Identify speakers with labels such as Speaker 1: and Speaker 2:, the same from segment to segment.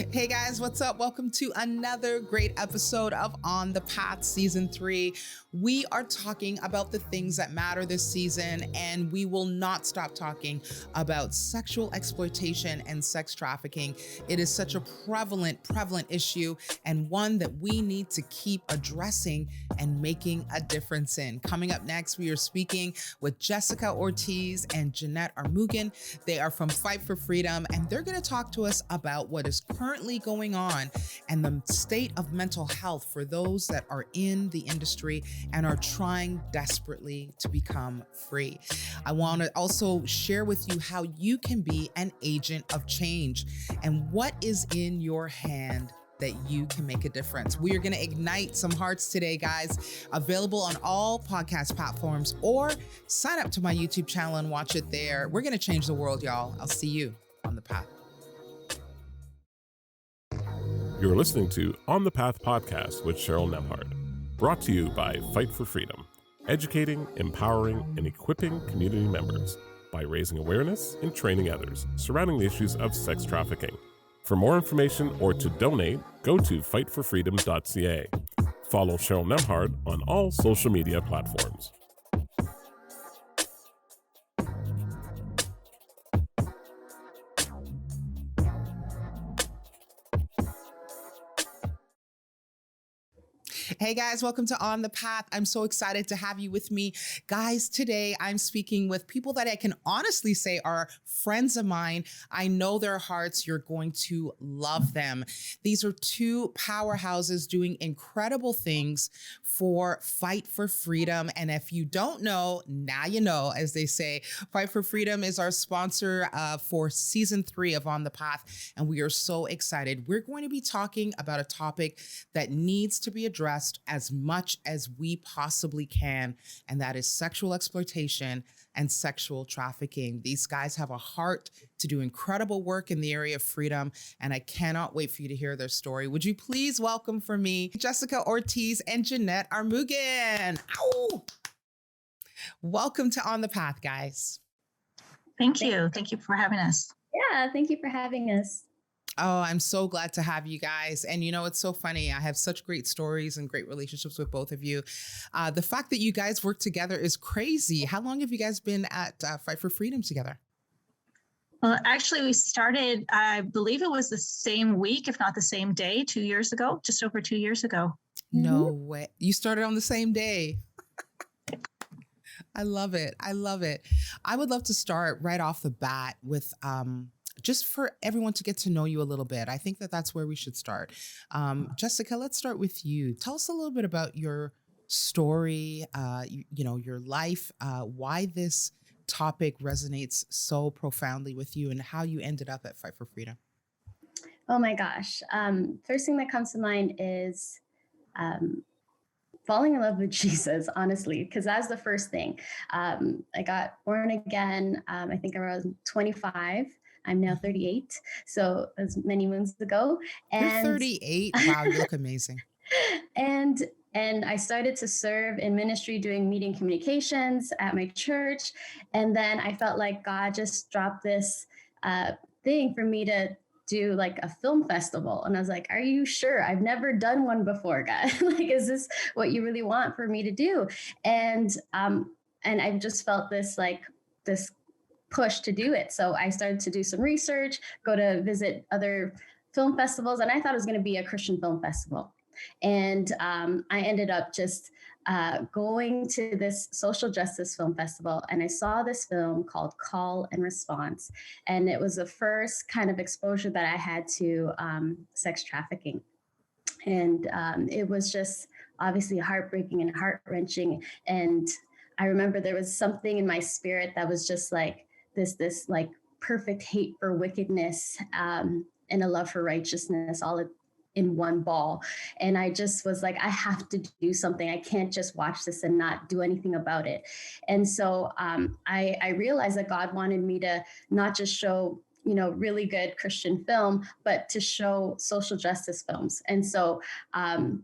Speaker 1: Hey guys, what's up? Welcome to another great episode of On the Path Season 3. We are talking about the things that matter this season, and we will not stop talking about sexual exploitation and sex trafficking. It is such a prevalent issue, and one that we need to keep addressing and making a difference in. Coming up next, we are speaking with Jessica Ortiz and Ginette Armoogan. They are from Fight for Freedom, and they're going to talk to us about what is currently going on and the state of mental health for those that are in the industry and are trying desperately to become free. I want to also share with you how you can be an agent of change and what is in your hand that you can make a difference. We are going to ignite some hearts today, guys. Available on all podcast platforms, or sign up to my YouTube channel and watch it there. We're going to change the world, y'all. I'll see you on the path.
Speaker 2: You're listening to On the Path podcast with Cheryl Nembhard, brought to you by Fight for Freedom, educating, empowering, and equipping community members by raising awareness and training others surrounding the issues of sex trafficking. For more information or to donate, go to fightforfreedom.ca. Follow Cheryl Nembhard on all social media platforms.
Speaker 1: Hey guys, welcome to On the Path. I'm so excited to have you with me. Guys, today I'm speaking with people that I can honestly say are friends of mine. I know their hearts. You're going to love them. These are two powerhouses doing incredible things for Fight for Freedom. And if you don't know, now you know, as they say. Fight for Freedom is our sponsor for Season 3 of On the Path. And we are so excited. We're going to be talking about a topic that needs to be addressed as much as we possibly can, and that is sexual exploitation and sexual trafficking. These guys have a heart to do incredible work in the area of freedom, and I cannot wait for you to hear their story. Would you please welcome for me Jessica Ortiz and Ginette Armoogan? Ow! Welcome to On the Path, guys.
Speaker 3: Thank you. Thank you for having us.
Speaker 4: Yeah, thank you for having us.
Speaker 1: Oh, I'm so glad to have you guys. And you know, it's so funny. I have such great stories and great relationships with both of you. The fact that you guys work together is crazy. How long have you guys been at Fight for Freedom together?
Speaker 3: Well, actually, we started, I believe it was the same week, if not the same day, 2 years ago, just over 2 years ago.
Speaker 1: No way. You started on the same day. I love it. I love it. I would love to start right off the bat with just for everyone to get to know you a little bit. I think that that's where we should start. Jessica, let's start with you. Tell us a little bit about your story, your life, why this topic resonates so profoundly with you, and how you ended up at Fight for Freedom.
Speaker 4: Oh my gosh. First thing that comes to mind is falling in love with Jesus, honestly, because that's the first thing. I got born again, I think around 25. I'm now 38, so as many moons ago.
Speaker 1: And you're 38. Wow, you look amazing.
Speaker 4: And I started to serve in ministry doing media communications at my church. And then I felt like God just dropped this thing for me to do like a film festival. And I was like, are you sure? I've never done one before, God. Like, is this what you really want for me to do? And I just felt this push to do it. So I started to do some research, go to visit other film festivals, and I thought it was going to be a Christian film festival. And I ended up just going to this social justice film festival, and I saw this film called Call and Response. And it was the first kind of exposure that I had to sex trafficking. And it was just obviously heartbreaking and heart-wrenching. And I remember there was something in my spirit that was just like, this like perfect hate for wickedness and a love for righteousness all in one ball. And I just was like, I have to do something. I can't just watch this and not do anything about it. And so I realized that God wanted me to not just show, really good Christian film, but to show social justice films. And so lo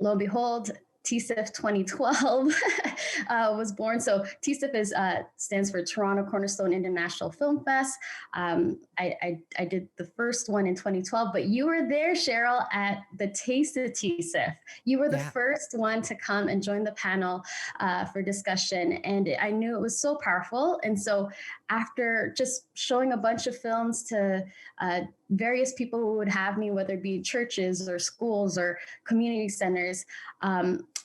Speaker 4: and behold, TCIF 2012 was born. So TCIF stands for Toronto Cornerstone International Film Fest. I did the first one in 2012, but you were there, Cheryl, at the Taste of TCIF. You were the first one to come and join the panel for discussion. And I knew it was so powerful. And so after just showing a bunch of films to various people who would have me, whether it be churches or schools or community centers,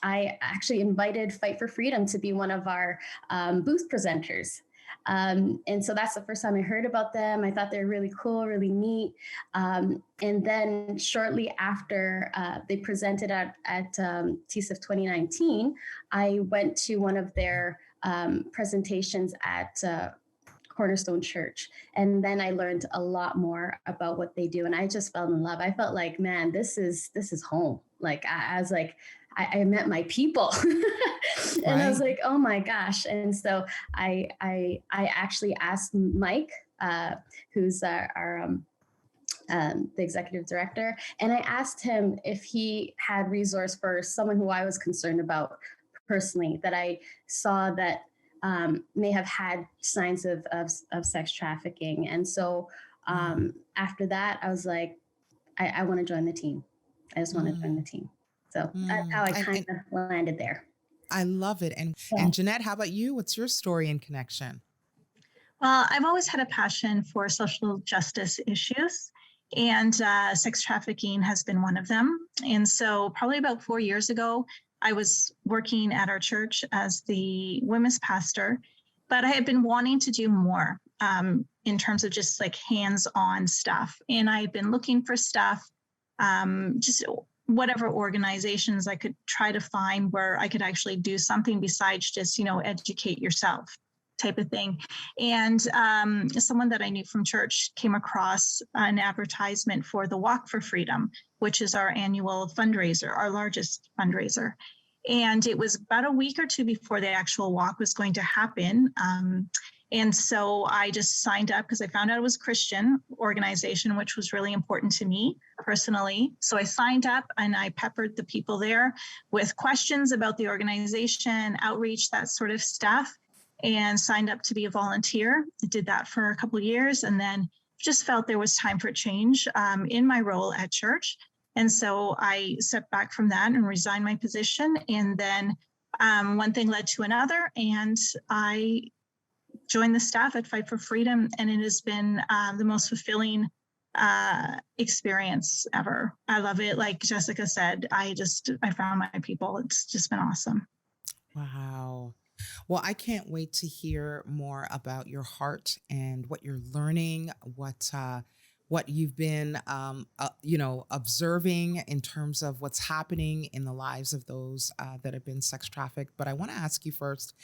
Speaker 4: I actually invited Fight for Freedom to be one of our booth presenters. And so that's the first time I heard about them. I thought they were really cool, really neat. And then shortly after they presented at TCIF 2019, I went to one of their presentations at Cornerstone Church. And then I learned a lot more about what they do. And I just fell in love. I felt like, man, this is home. Like I was like, I met my people. And I was like, oh my gosh. And so I actually asked Mike, who's our the executive director, and I asked him if he had resource for someone who I was concerned about personally, that I saw that may have had signs of sex trafficking. And so after that, I was like, I want to join the team. I just want to join the team. So that's how I kind of landed there.
Speaker 1: I love it. And Ginette, how about you? What's your story and connection?
Speaker 3: Well, I've always had a passion for social justice issues, and sex trafficking has been one of them. And so probably about 4 years ago, I was working at our church as the women's pastor, but I had been wanting to do more in terms of just like hands-on stuff. And I had been looking for stuff, just whatever organizations I could try to find where I could actually do something besides just, educate yourself type of thing. And someone that I knew from church came across an advertisement for the Walk for Freedom, which is our annual fundraiser, our largest fundraiser. And it was about a week or two before the actual walk was going to happen. And so I just signed up because I found out it was a Christian organization, which was really important to me personally. So I signed up and I peppered the people there with questions about the organization, outreach, that sort of stuff, and signed up to be a volunteer. I did that for a couple of years and then just felt there was time for a change in my role at church. And so I stepped back from that and resigned my position. And then one thing led to another, and I joined the staff at Fight for Freedom, and it has been the most fulfilling experience ever. I love it. Like Jessica said, I found my people. It's just been awesome.
Speaker 1: Wow. Well, I can't wait to hear more about your heart and what you're learning, what you've been, observing in terms of what's happening in the lives of those that have been sex trafficked. But I want to ask you first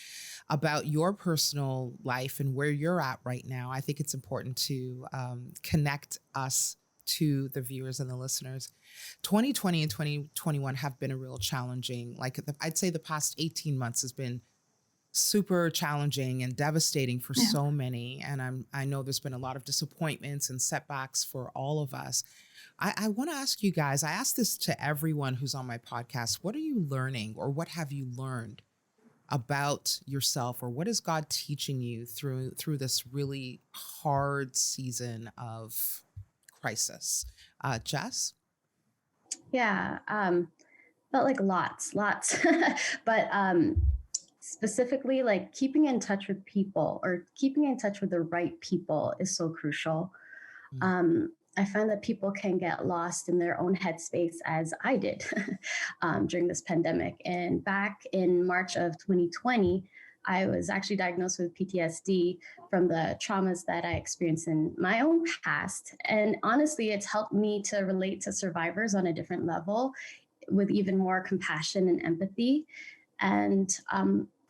Speaker 1: about your personal life and where you're at right now. I think it's important to connect us to the viewers and the listeners. 2020 and 2021 have been a real challenging, I'd say the past 18 months has been super challenging and devastating for so many. And I know there's been a lot of disappointments and setbacks for all of us. I want to ask you guys, I ask this to everyone who's on my podcast, what are you learning or what have you learned about yourself, or what is God teaching you through this really hard season of crisis? Jess?
Speaker 4: Yeah, felt like lots, but specifically, like keeping in touch with people or keeping in touch with the right people is so crucial. I find that people can get lost in their own headspace, as I did during this pandemic. And back in March of 2020, I was actually diagnosed with PTSD from the traumas that I experienced in my own past. And honestly, it's helped me to relate to survivors on a different level with even more compassion and empathy. And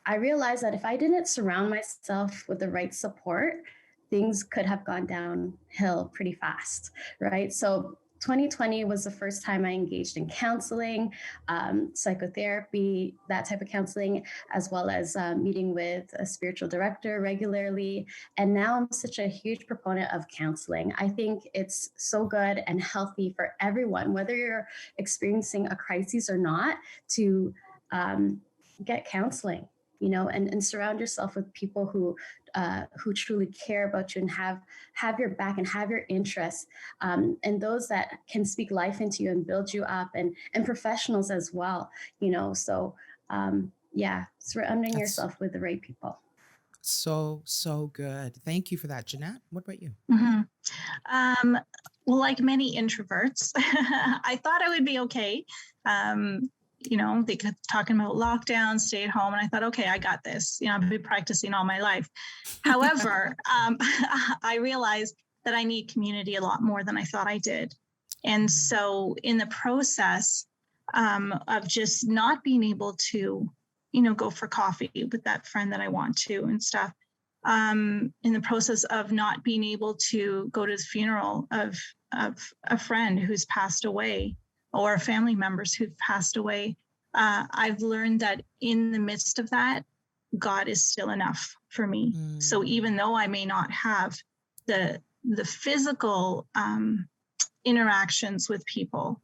Speaker 4: I realized that if I didn't surround myself with the right support, things could have gone downhill pretty fast, right? So 2020 was the first time I engaged in counseling, psychotherapy, that type of counseling, as well as meeting with a spiritual director regularly. And now I'm such a huge proponent of counseling. I think it's so good and healthy for everyone, whether you're experiencing a crisis or not, to get counseling, and surround yourself with people who truly care about you and have your back and have your interests, and those that can speak life into you and build you up, and professionals as well, so surrounding yourself with the right people.
Speaker 1: So good. Thank you for that. Ginette, what about you?
Speaker 3: Mm-hmm. Well, like many introverts, I thought I would be okay. They kept talking about lockdown, stay at home, and I thought, okay, I got this. I've been practicing all my life. However, I realized that I need community a lot more than I thought I did. And so in the process of just not being able to, go for coffee with that friend that I want to and stuff, in the process of not being able to go to the funeral of a friend who's passed away, or family members who've passed away, I've learned that in the midst of that, God is still enough for me. So even though I may not have the physical interactions with people,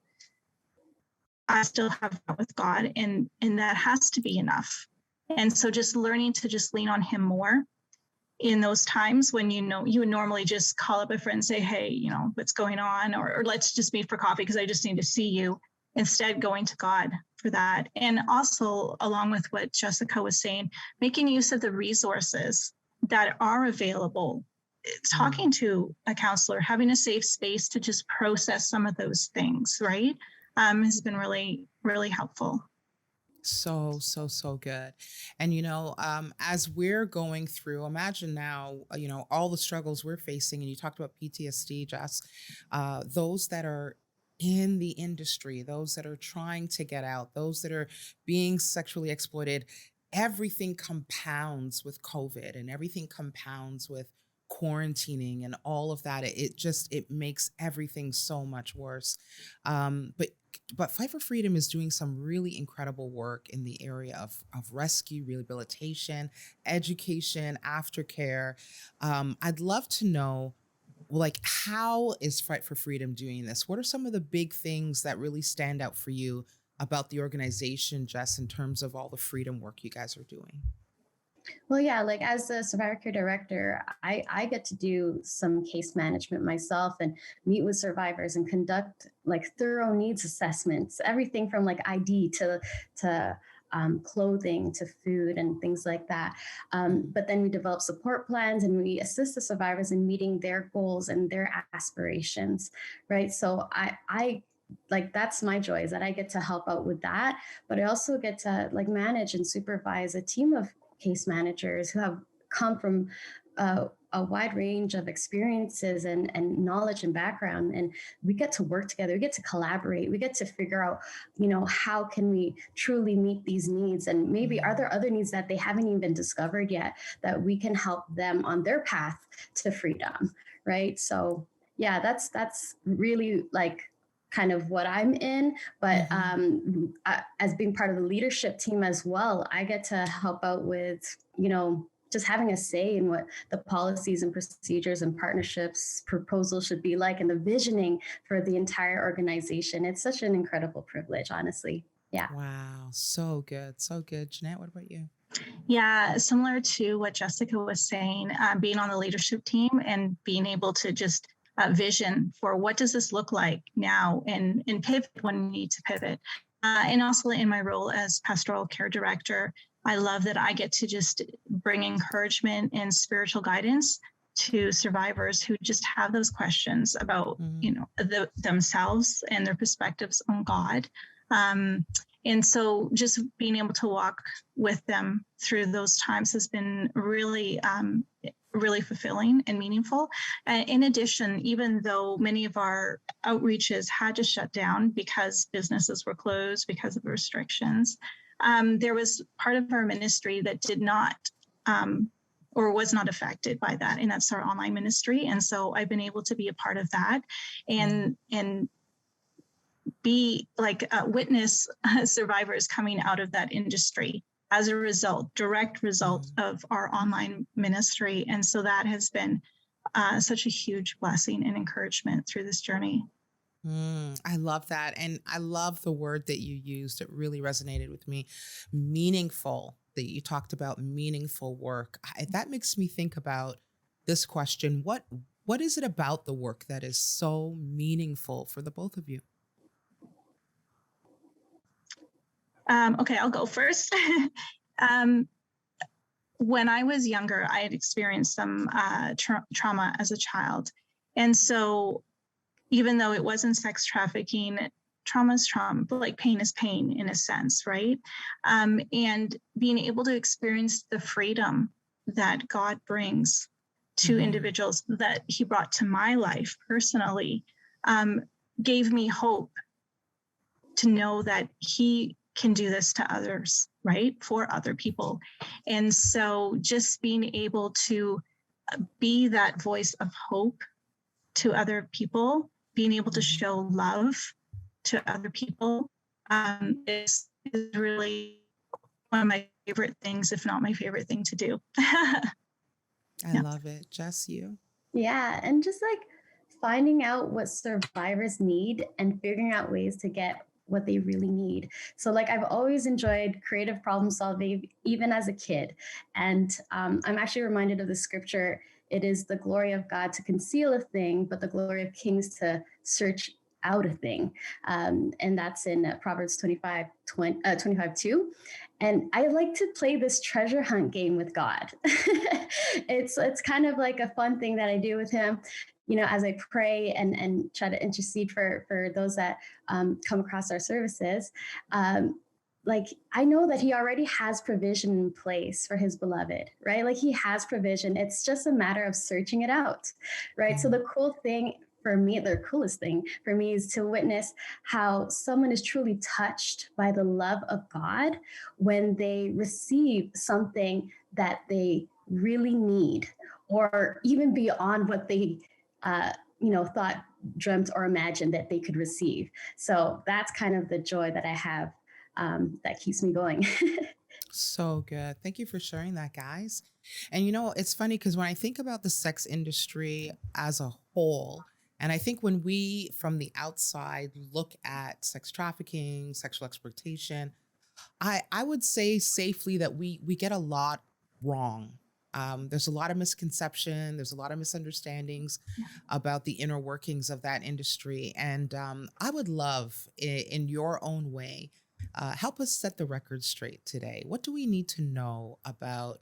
Speaker 3: I still have that with God, and that has to be enough. And so just learning to just lean on him more in those times when, you would normally just call up a friend and say, hey, what's going on? Or let's just meet for coffee because I just need to see you. Instead, going to God for that. And also, along with what Jessica was saying, making use of the resources that are available, talking to a counselor, having a safe space to just process some of those things, right? Has been really, really helpful.
Speaker 1: So good. And, as we're going through, imagine now, all the struggles we're facing, and you talked about PTSD, Jess, those that are in the industry, those that are trying to get out, those that are being sexually exploited, everything compounds with COVID, and everything compounds with quarantining and all of that. It makes everything so much worse. But Fight for Freedom is doing some really incredible work in the area of rescue, rehabilitation, education, aftercare. I'd love to know, how is Fight for Freedom doing this? What are some of the big things that really stand out for you about the organization, Jess, in terms of all the freedom work you guys are doing?
Speaker 4: Well, yeah, as a survivor care director, I get to do some case management myself and meet with survivors and conduct thorough needs assessments, everything from ID to clothing to food and things like that. But then we develop support plans and we assist the survivors in meeting their goals and their aspirations, right? So I that's my joy, is that I get to help out with that, but I also get to manage and supervise a team of case managers who have come from a wide range of experiences and knowledge and background. And we get to work together, we get to collaborate, we get to figure out, how can we truly meet these needs? And maybe are there other needs that they haven't even discovered yet that we can help them on their path to freedom, right? So yeah, that's really kind of what I'm in, but as being part of the leadership team as well, I get to help out with, just having a say in what the policies and procedures and partnerships proposals should be like, and the visioning for the entire organization. It's such an incredible privilege, honestly. Yeah.
Speaker 1: Wow. So good. So good. Ginette, what about you?
Speaker 3: Yeah, similar to what Jessica was saying, being on the leadership team and being able to just vision for what does this look like now, and pivot when we need to pivot. And also in my role as pastoral care director, I love that I get to just bring encouragement and spiritual guidance to survivors who just have those questions about, themselves and their perspectives on God. And so just being able to walk with them through those times has been really, really fulfilling and meaningful. In addition, even though many of our outreaches had to shut down because businesses were closed because of restrictions, there was part of our ministry that did not or was not affected by that, and that's our online ministry. And so I've been able to be a part of that and be witness survivors coming out of that industry as a result, direct result of our online ministry. And so that has been such a huge blessing and encouragement through this journey.
Speaker 1: I love that. And I love the word that you used. It really resonated with me. Meaningful, that you talked about meaningful work. That makes me think about this question. What is it about the work that is so meaningful for the both of you?
Speaker 3: Okay, I'll go first. When I was younger, I had experienced some trauma as a child. And so even though it wasn't sex trafficking, trauma is trauma, but like pain is pain in a sense, right? And being able to experience the freedom that God brings to individuals, that he brought to my life personally, gave me hope to know that he can do this to others, right? For other people. And so just being able to be that voice of hope to other people, being able to show love to other people, is really one of my favorite things, if not my favorite thing to do.
Speaker 1: I love it. Jess, you?
Speaker 4: Yeah. And just like finding out what survivors need and figuring out ways to get what they really need. So like I've always enjoyed creative problem solving, even as a kid. And I'm actually reminded of the scripture. It is the glory of God to conceal a thing, but the glory of kings to search out a thing. And that's in Proverbs 25:2. And I like to play this treasure hunt game with God. It's kind of like a fun thing that I do with him, you know, as I pray and try to intercede for those that come across our services. Like I know that he already has provision in place for his beloved, right? Like he has provision. It's just a matter of searching it out, right? So the coolest thing for me is to witness how someone is truly touched by the love of God when they receive something that they really need, or even beyond what they thought, dreamt, or imagined that they could receive. So that's kind of the joy that I have that keeps me going.
Speaker 1: So good. Thank you for sharing that, guys. And you know, it's funny because when I think about the sex industry as a whole, and I think when we from the outside look at sex trafficking, sexual exploitation, I would say safely that we get a lot wrong. There's a lot of misconception. There's a lot of misunderstandings about the inner workings of that industry. And I would love, in your own way, help us set the record straight today. What do we need to know about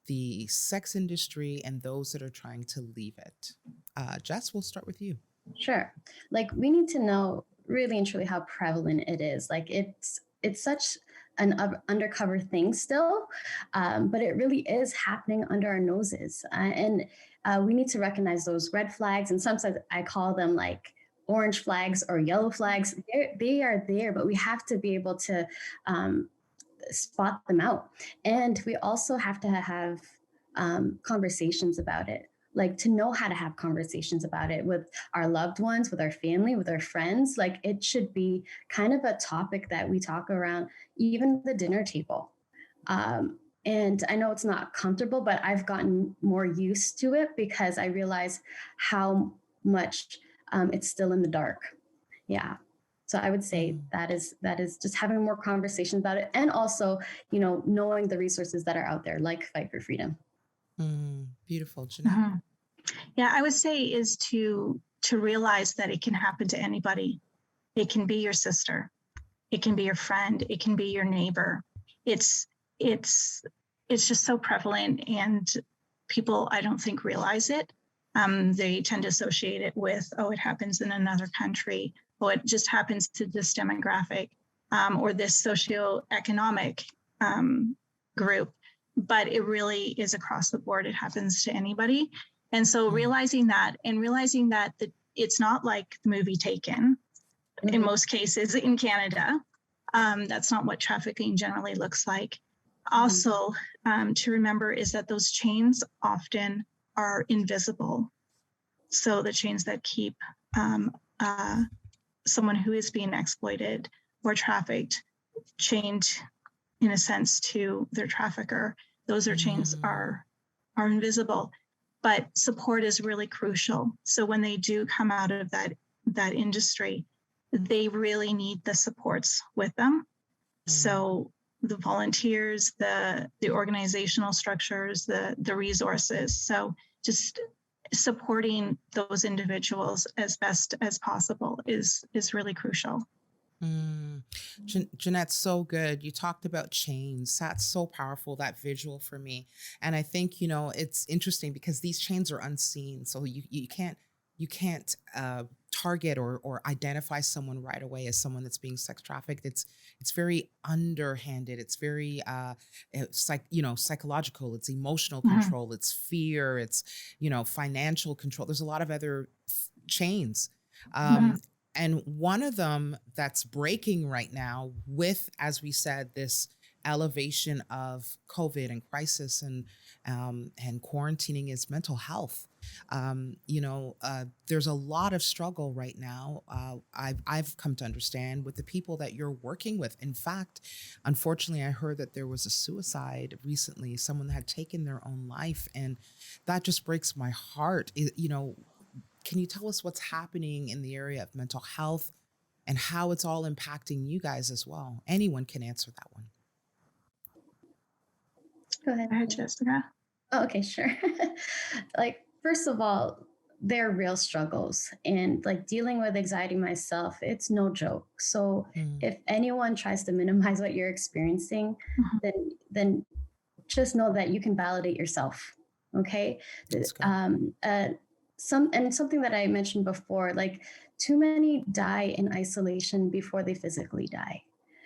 Speaker 1: the sex industry and those that are trying to leave it? Jess, we'll start with you.
Speaker 4: Sure. Like we need to know really and truly how prevalent it is. Like it's such an undercover thing still, but it really is happening under our noses. And we need to recognize those red flags. And sometimes I call them like orange flags or yellow flags. They are there, but we have to be able to spot them out. And we also have to have conversations about it. Like to know how to have conversations about it with our loved ones, with our family, with our friends. Like it should be kind of a topic that we talk around, even the dinner table. And I know it's not comfortable, but I've gotten more used to it because I realize how much it's still in the dark. Yeah. So I would say that is just having more conversations about it. And also, you know, knowing the resources that are out there, like Fight for Freedom.
Speaker 1: Beautiful. Ginette?
Speaker 3: Yeah, I would say is to realize that it can happen to anybody. It can be your sister. It can be your friend. It can be your neighbor. It's just so prevalent, and people, I don't think, realize it. They tend to associate it with, oh, it happens in another country. Oh, it just happens to this demographic or this socioeconomic group. But it really is across the board. It happens to anybody. And so realizing that it's not like the movie Taken in most cases in Canada. That's not what trafficking generally looks like. Also, to remember is that those chains often are invisible. So the chains that keep someone who is being exploited or trafficked chained in a sense to their trafficker, those chains are invisible, but support is really crucial. So when they do come out of that that industry, they really need the supports with them. So the volunteers, the organizational structures, the resources. So just supporting those individuals as best as possible is really crucial.
Speaker 1: Ginette, so good. You talked about chains. That's so powerful, that visual for me. And I think, it's interesting because these chains are unseen. So you can't target or identify someone right away as someone that's being sex trafficked. It's very underhanded. It's very it's like, psychological, it's emotional control, it's fear, it's, financial control. There's a lot of other chains. And one of them that's breaking right now with, as we said, this elevation of COVID and crisis and quarantining is mental health. There's a lot of struggle right now. I've come to understand with the people that you're working with. In fact, unfortunately, I heard that there was a suicide recently, someone that had taken their own life, and that just breaks my heart. Can you tell us what's happening in the area of mental health and how it's all impacting you guys as well? Anyone can answer that one.
Speaker 4: Go ahead,
Speaker 3: Jessica.
Speaker 4: Oh, okay, sure. First of all, they're real struggles, and dealing with anxiety myself, it's no joke. So if anyone tries to minimize what you're experiencing, then just know that you can validate yourself. Okay. Something that I mentioned before, too many die in isolation before they physically die,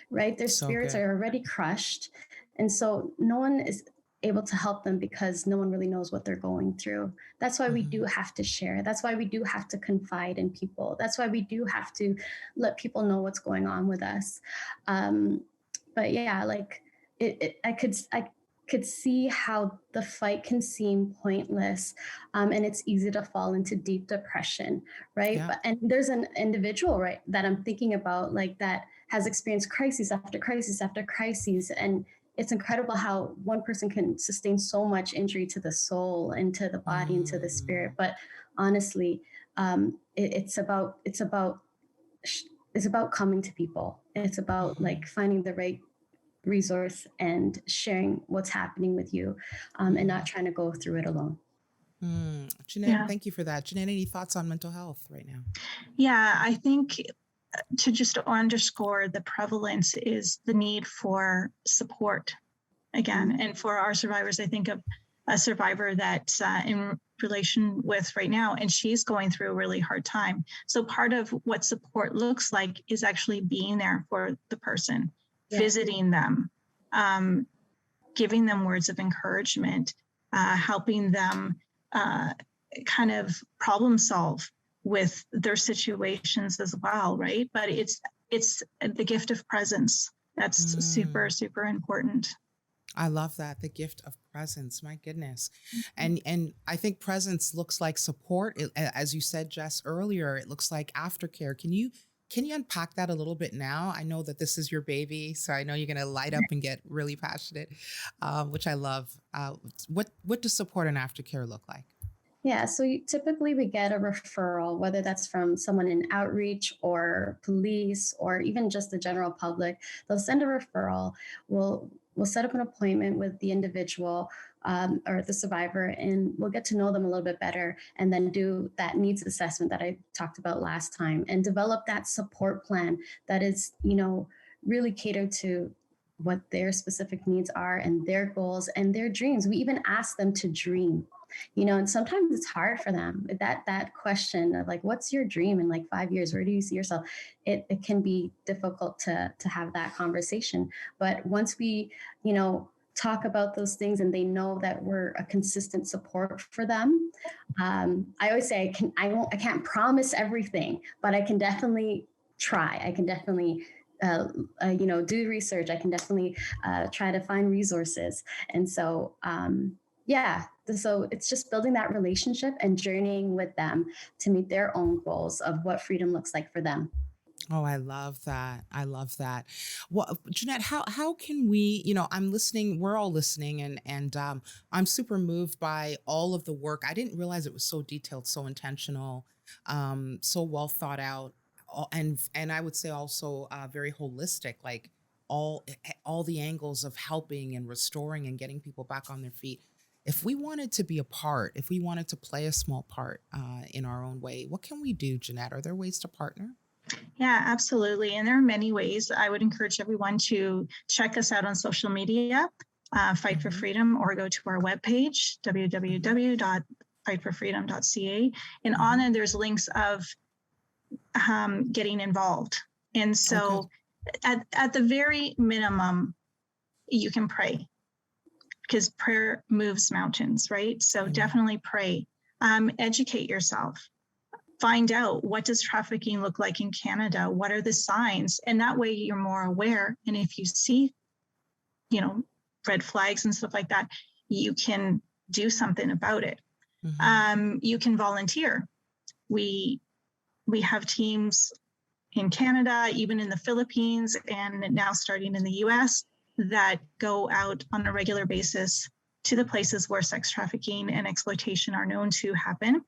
Speaker 4: right? Their spirits are already crushed. And so no one is able to help them because no one really knows what they're going through. That's why we do have to share. That's why we do have to confide in people. That's why we do have to let people know what's going on with us. But yeah, I could see how the fight can seem pointless, and it's easy to fall into deep depression, right?
Speaker 1: Yeah.
Speaker 4: And there's an individual, right, that I'm thinking about, that has experienced crises after crises after crises, and it's incredible how one person can sustain so much injury to the soul and to the body and to the spirit. But honestly, it's about coming to people. It's about finding the right resource and sharing what's happening with you, and not trying to go through it alone.
Speaker 1: Ginette, thank you for that. Ginette, any thoughts on mental health right now?
Speaker 3: Yeah, I think to just underscore the prevalence is the need for support again. And for our survivors, I think of a survivor that in relation with right now, and she's going through a really hard time. So part of what support looks like is actually being there for the person, visiting them, giving them words of encouragement, helping them kind of problem solve with their situations as well, right? But it's the gift of presence that's super, super important.
Speaker 1: I love that, the gift of presence. My goodness. And I think presence looks like support. As you said, Jess, earlier, it looks like aftercare. Can you unpack that a little bit now? I know that this is your baby, so I know you're going to light up and get really passionate, which I love. What does support and aftercare look like?
Speaker 4: Yeah, so typically we get a referral, whether that's from someone in outreach or police or even just the general public. They'll send a referral. We'll set up an appointment with the individual or the survivor, and we'll get to know them a little bit better, and then do that needs assessment that I talked about last time, and develop that support plan that is, really catered to what their specific needs are and their goals and their dreams. We even ask them to dream. And sometimes it's hard for them. That question of what's your dream in 5 years? Where do you see yourself? It can be difficult to have that conversation. But once we, talk about those things and they know that we're a consistent support for them, I always say I can't promise everything, but I can definitely try. I can definitely do research. I can definitely try to find resources. And so, so it's just building that relationship and journeying with them to meet their own goals of what freedom looks like for them.
Speaker 1: Oh, I love that. I love that. Well, Ginette, how can we, I'm listening, we're all listening, and I'm super moved by all of the work. I didn't realize it was so detailed, so intentional. so well thought out, and I would say also very holistic, like all the angles of helping and restoring and getting people back on their feet. If we wanted to be a part, if we wanted to play a small part in our own way, what can we do, Ginette? Are there ways to partner?
Speaker 3: Yeah, absolutely. And there are many ways. I would encourage everyone to check us out on social media, Fight for Freedom, or go to our webpage, www.fightforfreedom.ca. And on there, there's links of getting involved. And so at the very minimum, you can pray, because prayer moves mountains, right? So definitely pray. Educate yourself. Find out, what does trafficking look like in Canada? What are the signs? And that way you're more aware. And if you see, red flags and stuff like that, you can do something about it. You can volunteer. We have teams in Canada, even in the Philippines, and now starting in the US, that go out on a regular basis to the places where sex trafficking and exploitation are known to happen.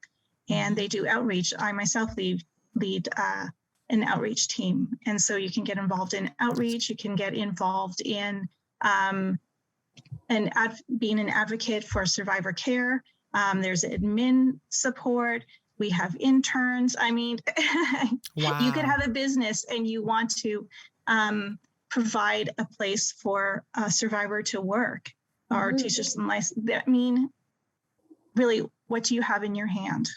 Speaker 3: And they do outreach. I myself lead an outreach team. And so you can get involved in outreach. You can get involved in being an advocate for survivor care. There's admin support. We have interns. I mean, you could have a business and you want to provide a place for a survivor to work or teach us some life. I mean, really, what do you have in your hand?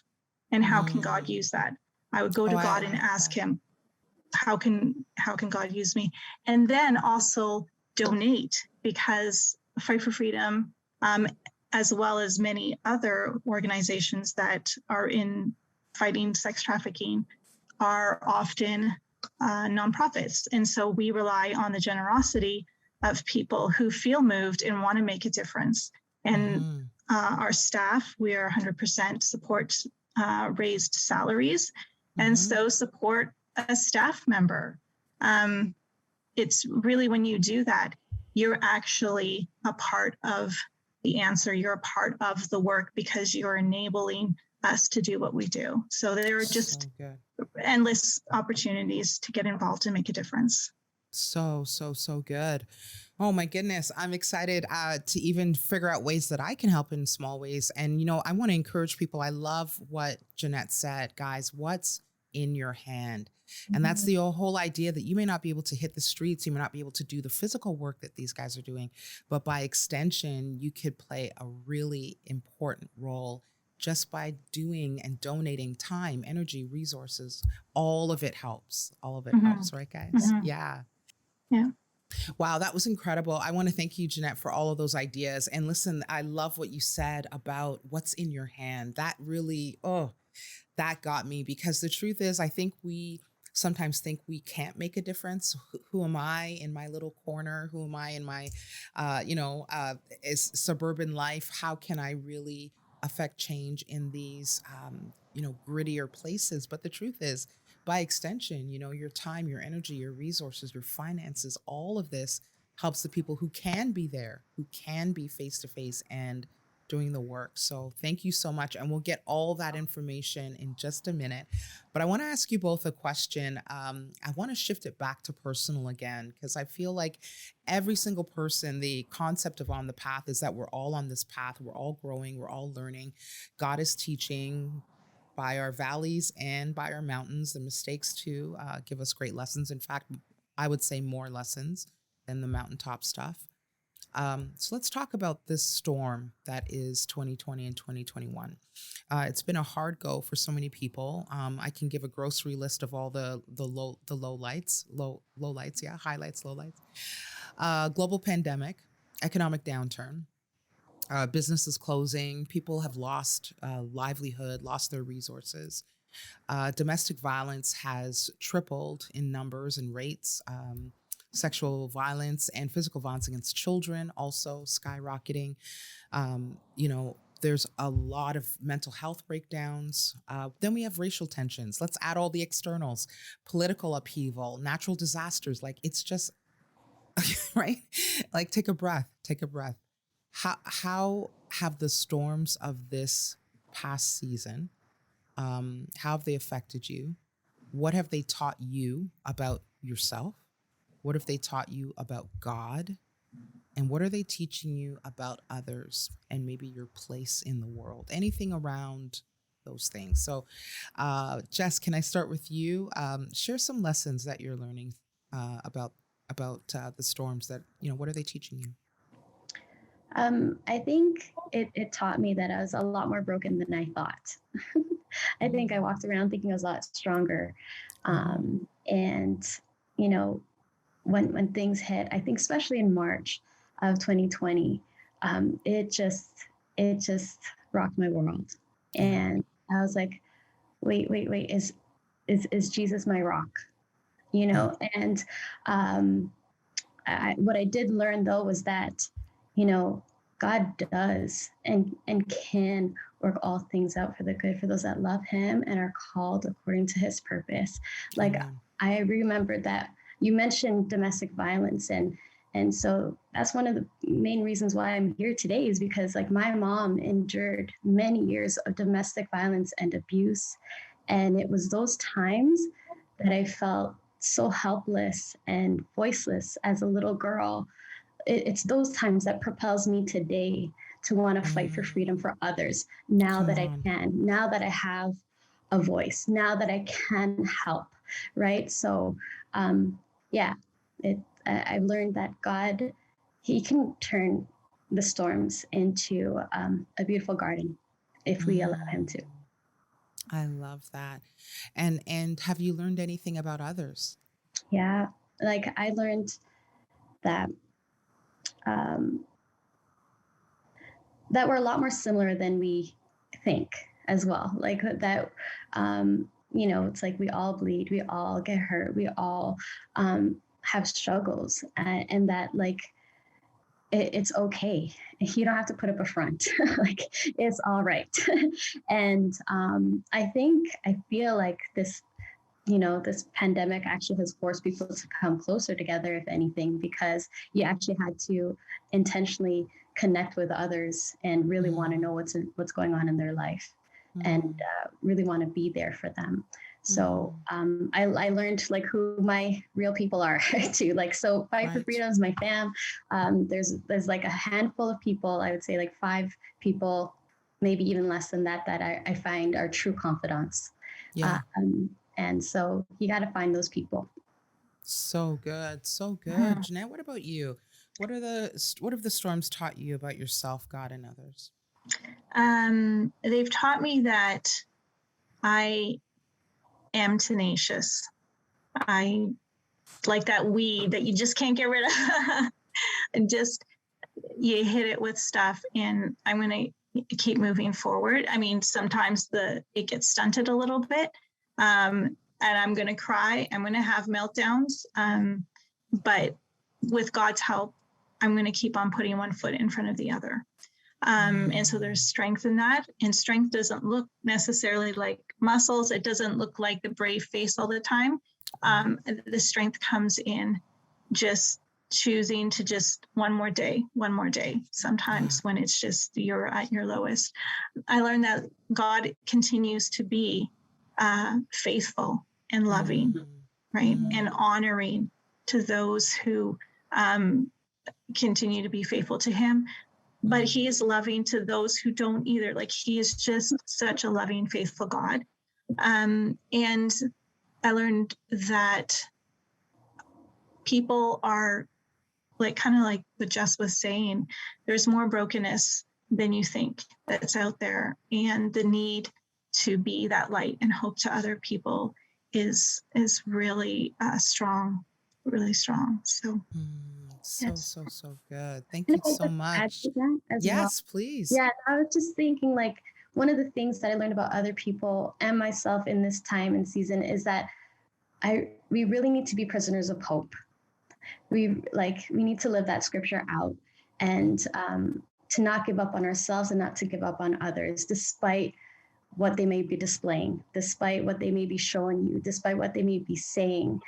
Speaker 3: And how can God use that? I would go to God and ask him, how can God use me? And then also donate, because Fight for Freedom, as well as many other organizations that are in fighting sex trafficking, are often nonprofits. And so we rely on the generosity of people who feel moved and want to make a difference. And our staff, we are 100% support raised salaries, and so support a staff member. It's really, when you do that, you're actually a part of the answer. You're a part of the work, because you're enabling us to do what we do. So there are just endless opportunities to get involved and make a difference.
Speaker 1: So good. Oh my goodness. I'm excited to even figure out ways that I can help in small ways. And, I want to encourage people. I love what Ginette said, guys. What's in your hand? And that's the whole idea, that you may not be able to hit the streets. You may not be able to do the physical work that these guys are doing, but by extension, you could play a really important role just by doing and donating time, energy, resources. All of it helps. All of it helps, right, guys? Yeah. Wow, that was incredible. I want to thank you, Ginette, for all of those ideas. And listen, I love what you said about what's in your hand. That really, that got me, because the truth is, I think we sometimes think we can't make a difference. Who am I in my little corner? Who am I in my, suburban life? How can I really affect change in these, grittier places? But the truth is, by extension, your time, your energy, your resources, your finances, all of this helps the people who can be there, who can be face to face and doing the work. So thank you so much. And we'll get all that information in just a minute. But I want to ask you both a question. I want to shift it back to personal again, because I feel like every single person, the concept of on the path is that we're all on this path. We're all growing. We're all learning. God is teaching by our valleys and by our mountains, the mistakes too, give us great lessons. In fact, I would say more lessons than the mountaintop stuff. So let's talk about this storm that is 2020 and 2021. It's been a hard go for so many people. I can give a grocery list of all the highlights, lowlights. Global pandemic, economic downturn, businesses closing, people have lost livelihood, lost their resources. Domestic violence has tripled in numbers and rates. Sexual violence and physical violence against children also skyrocketing. There's a lot of mental health breakdowns. Then we have racial tensions. Let's add all the externals, political upheaval, natural disasters. Like, it's just, right? Like, take a breath. How have the storms of this past season How have they affected you? What have they taught you about yourself? What have they taught you about God? And what are they teaching you about others and maybe your place in the world? Anything around those things. So, Jess, can I start with you? Share some lessons that you're learning about the storms. That what are they teaching you?
Speaker 4: I think it taught me that I was a lot more broken than I thought. I think I walked around thinking I was a lot stronger. And, when things hit, I think especially in March of 2020, it just rocked my world. And I was like, wait, is Jesus my rock? And what I did learn though was that, God does and can work all things out for the good for those that love him and are called according to his purpose. Like, I remember that you mentioned domestic violence, and so that's one of the main reasons why I'm here today, is because like my mom endured many years of domestic violence and abuse. And it was those times that I felt so helpless and voiceless as a little girl. It's those times that propels me today to want to fight for freedom for others. Now that I can, now that I have a voice, now that I can help, right? So, I've learned that God, he can turn the storms into a beautiful garden if we allow him to.
Speaker 1: I love that. And have you learned anything about others?
Speaker 4: Yeah, like I learned that that we're a lot more similar than we think as well. Like that, it's like we all bleed, we all get hurt, we all have struggles, and that like it's okay. You don't have to put up a front. Like it's all right. And I feel like this pandemic actually has forced people to come closer together, if anything, because you actually had to intentionally connect with others and really want to know what's going on in their life, and really want to be there for them. So I learned like who my real people are too. Like, so Fight for Freedom is my fam. There's like a handful of people, I would say like 5 people, maybe even less than that I find are true confidants. Yeah. And so you got to find those people.
Speaker 1: So good. So good. Ginette, what about you? What have the storms taught you about yourself, God, and others?
Speaker 3: They've taught me that I am tenacious. I like that weed that you just can't get rid of. And just, you hit it with stuff and I'm going to keep moving forward. I mean, sometimes it gets stunted a little bit. And I'm going to cry. I'm going to have meltdowns. But with God's help, I'm going to keep on putting one foot in front of the other. And so there's strength in that. And strength doesn't look necessarily like muscles. It doesn't look like the brave face all the time. The strength comes in just choosing to just one more day, sometimes when it's just you're at your lowest. I learned that God continues to be faithful and loving, right? And honoring to those who continue to be faithful to him. But he is loving to those who don't either. Like, he is just such a loving, faithful God. And I learned that people are like, kind of like what Jess was saying, there's more brokenness than you think that's out there. And the need to be that light and hope to other people is really strong, really strong. So.
Speaker 1: So good. Thank you so much. Yes, please.
Speaker 4: Yeah, I was just thinking, like, one of the things that I learned about other people and myself in this time and season is that we really need to be prisoners of hope. We need to live that scripture out, and to not give up on ourselves and not to give up on others, despite what they may be displaying, despite what they may be showing you, despite what they may be saying.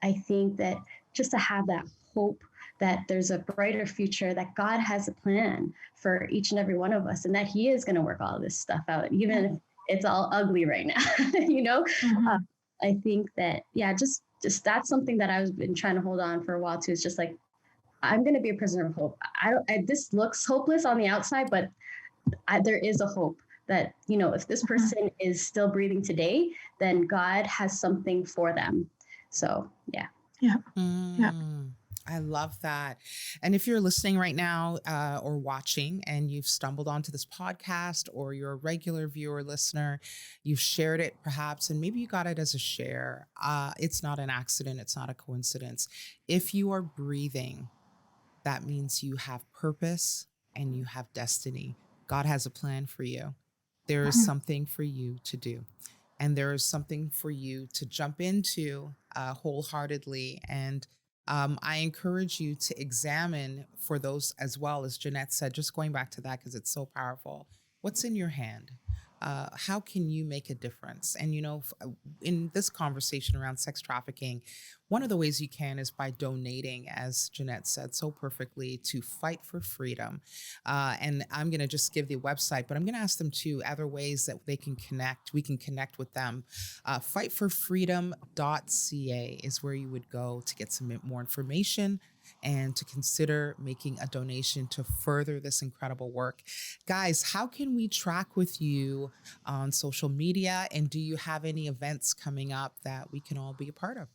Speaker 4: I think that just to have that hope that there's a brighter future, that God has a plan for each and every one of us, and that he is going to work all of this stuff out, even it's all ugly right now, you know? I think that, just that's something that I've been trying to hold on for a while too. It's just like, I'm going to be a prisoner of hope. This looks hopeless on the outside, but there is a hope that, you know, if this person is still breathing today, then God has something for them. So, yeah.
Speaker 1: I love that. And if you're listening right now or watching and you've stumbled onto this podcast, or you're a regular viewer, listener, you've shared it perhaps, and maybe you got it as a share. It's not an accident. It's not a coincidence. If you are breathing, that means you have purpose and you have destiny. God has a plan for you. There is something for you to do. And there is something for you to jump into wholeheartedly. And I encourage you to examine for those, as well as Ginette said, just going back to that because it's so powerful. What's in your hand? How can you make a difference? And, you know, in this conversation around sex trafficking, one of the ways you can is by donating, as Ginette said so perfectly, to Fight for Freedom. And I'm going to just give the website, but I'm going to ask them to other ways that they can connect. We can connect with them. Fightforfreedom.ca is where you would go to get some more information and to consider making a donation to further this incredible work. Guys, how can we track with you on social media? And do you have any events coming up that we can all be a part of?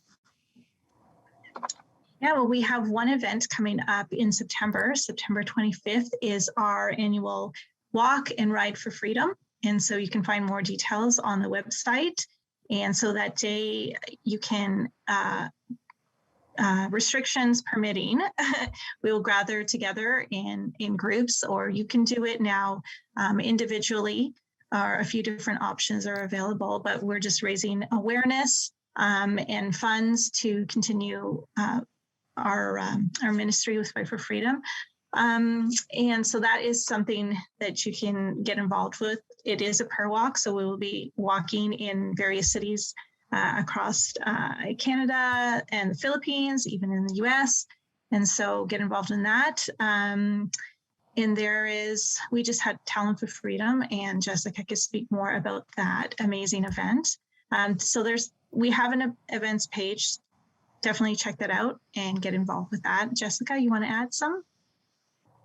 Speaker 3: Yeah, well, we have one event coming up in September. September 25th is our annual Walk and Ride for Freedom. And so you can find more details on the website. And so that day you can, restrictions permitting, we will gather together in groups, or you can do it now individually, or a few different options are available, but we're just raising awareness and funds to continue our ministry with Fight for Freedom. And so that is something that you can get involved with. It is a prayer walk, so we will be walking in various cities across Canada and the Philippines, even in the US. And so get involved in that. And we just had Talent for Freedom, and Jessica could speak more about that amazing event. So we have an events page. Definitely check that out and get involved with that. Jessica, you want to add some?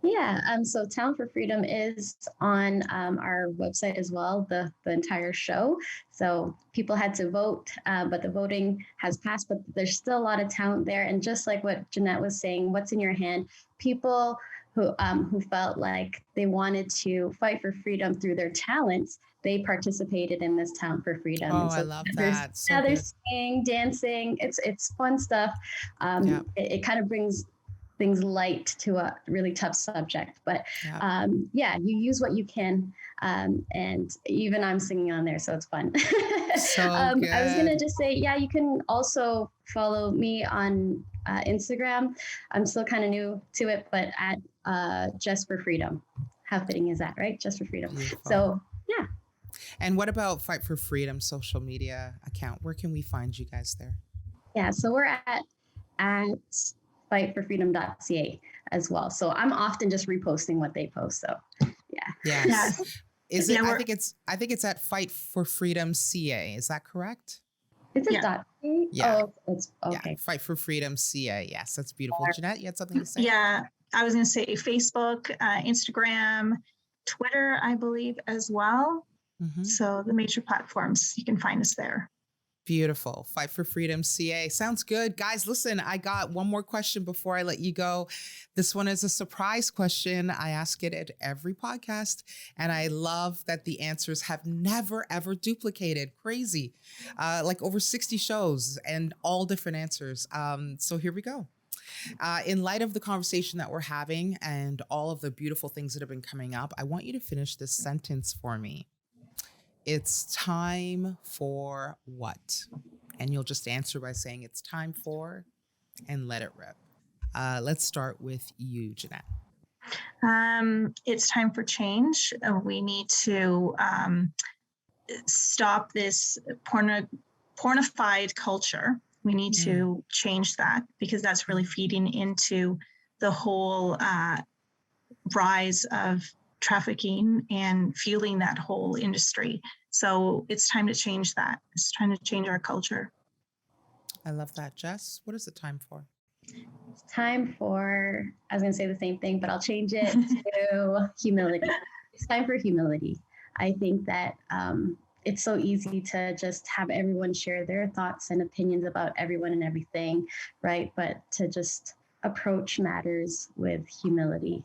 Speaker 4: Yeah, so Talent for Freedom is on our website as well, the entire show. So people had to vote, but the voting has passed, but there's still a lot of talent there. And just like what Ginette was saying, what's in your hand? People who felt like they wanted to fight for freedom through their talents, they participated in this Talent for Freedom.
Speaker 1: Oh,
Speaker 4: and so
Speaker 1: I love that.
Speaker 4: they're singing, dancing. It's fun stuff. It kind of brings things light to a really tough subject, but you use what you can. And even I'm singing on there, so it's fun.
Speaker 1: So good.
Speaker 4: I was going to just say, you can also follow me on Instagram. I'm still kind of new to it, but at Just for Freedom. How fitting is that, right? Just for Freedom.
Speaker 1: Beautiful.
Speaker 4: So, yeah.
Speaker 1: And what about Fight for Freedom social media account? Where can we find you guys there? Yeah,
Speaker 4: so we're at fightforfreedom.ca as well. So I'm often just reposting what they post. So
Speaker 1: Yes. Is it? I think it's at Fight for Freedom CA. Is that correct?
Speaker 4: Is it .ca?
Speaker 1: Yeah.
Speaker 4: Oh, it's okay.
Speaker 1: Yeah. Fight for Freedom CA. Yes, that's beautiful. Ginette, you had something to say?
Speaker 3: Yeah, I was going to say Facebook, Instagram, Twitter, I believe as well. Mm-hmm. So the major platforms, you can find us there.
Speaker 1: Beautiful. Fight for Freedom CA. Sounds good. Guys, listen, I got one more question before I let you go. This one is a surprise question. I ask it at every podcast, and I love that the answers have never, ever duplicated. Crazy. Like over 60 shows and all different answers. So here we go. In light of the conversation that we're having and all of the beautiful things that have been coming up, I want you to finish this sentence for me. It's time for what? And you'll just answer by saying it's time for and let it rip. Let's start with you, Ginette.
Speaker 3: It's time for change. We need to stop this pornified culture. We need to change that, because that's really feeding into the whole rise of trafficking and fueling that whole industry. So it's time to change that. It's time to change our culture.
Speaker 1: I love that. Jess, what is it time for?
Speaker 4: It's time for, I was going to say the same thing, but I'll change it to humility. It's time for humility. I think that it's so easy to just have everyone share their thoughts and opinions about everyone and everything, right? But to just approach matters with humility.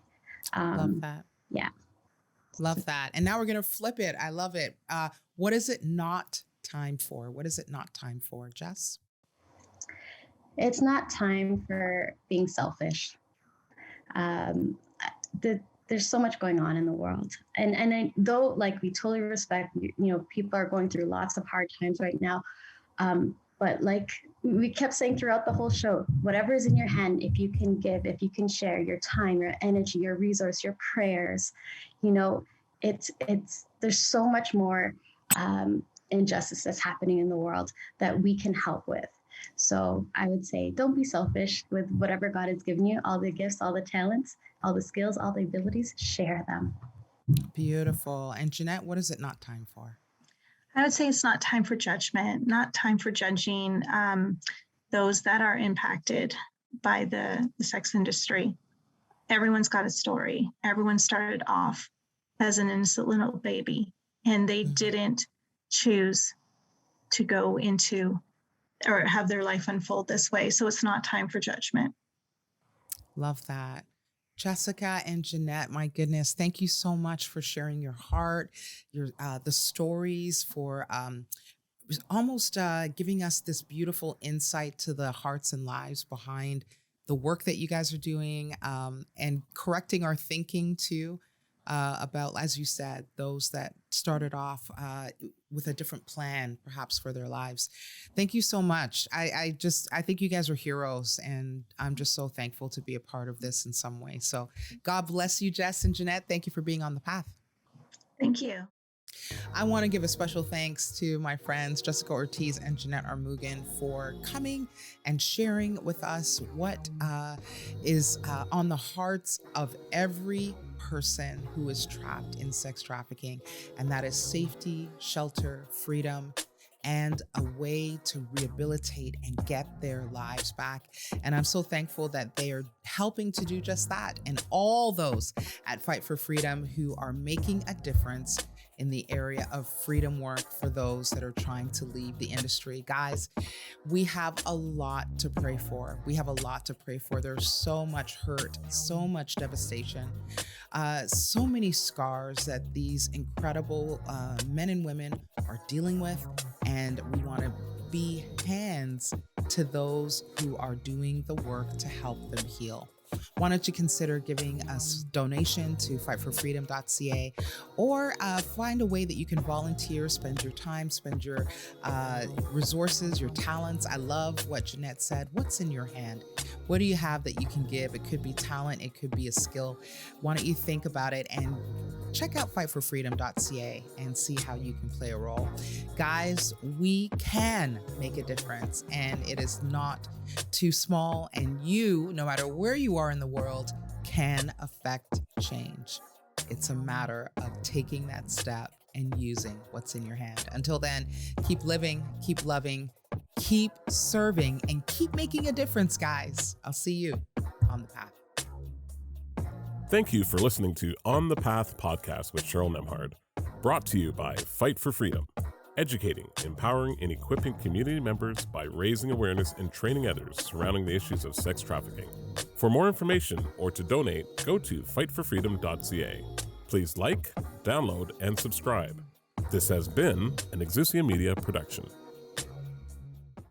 Speaker 1: Love that.
Speaker 4: Yeah.
Speaker 1: Love that. And now we're going to flip it. I love it. What is it not time for? What is it not time for, Jess?
Speaker 4: It's not time for being selfish. There's so much going on in the world. And though, like, we totally respect, people are going through lots of hard times right now. But like we kept saying throughout the whole show, whatever is in your hand, if you can give, if you can share your time, your energy, your resource, your prayers, there's so much more injustice that's happening in the world that we can help with. So I would say, don't be selfish with whatever God has given you, all the gifts, all the talents, all the skills, all the abilities, share them.
Speaker 1: Beautiful. And Ginette, what is it not time for?
Speaker 3: I would say it's not time for judgment, not time for judging those that are impacted by the sex industry. Everyone's got a story. Everyone started off as an innocent little baby, and they didn't choose to go into or have their life unfold this way. So it's not time for judgment.
Speaker 1: Love that. Jessica and Ginette, my goodness, thank you so much for sharing your heart, the stories, for almost giving us this beautiful insight to the hearts and lives behind the work that you guys are doing, and correcting our thinking too about, as you said, those that started off with a different plan, perhaps, for their lives. Thank you so much. I think you guys are heroes, and I'm just so thankful to be a part of this in some way. So God bless you, Jess and Ginette. Thank you for being on the path.
Speaker 3: Thank you.
Speaker 1: I want to give a special thanks to my friends, Jessica Ortiz and Ginette Armoogan, for coming and sharing with us what is on the hearts of every person who is trapped in sex trafficking, and that is safety, shelter, freedom, and a way to rehabilitate and get their lives back. And I'm so thankful that they are helping to do just that. And all those at Fight for Freedom who are making a difference in the area of freedom work for those that are trying to leave the industry. Guys, we have a lot to pray for. There's so much hurt, so much devastation, so many scars that these incredible men and women are dealing with. And we want to be hands to those who are doing the work to help them heal. Why don't you consider giving us donation to fightforfreedom.ca, or find a way that you can volunteer, spend your time, spend your resources, your talents. I love what Ginette said. What's in your hand? What do you have that you can give? It could be talent. It could be a skill. Why don't you think about it and check out fightforfreedom.ca and see how you can play a role. Guys, we can make a difference, and it is not too small, and you, no matter where you are in the world, can affect change. It's a matter of taking that step and using what's in your hand. Until then, keep living, keep loving, keep serving, and keep making a difference, guys. I'll see you on the path.
Speaker 2: Thank you for listening to On the Path podcast with Cheryl Nembhard, brought to you by Fight for Freedom, educating, empowering, and equipping community members by raising awareness and training others surrounding the issues of sex trafficking. For more information or to donate, go to fightforfreedom.ca. Please like, download, and subscribe. This has been an Exousia Media production.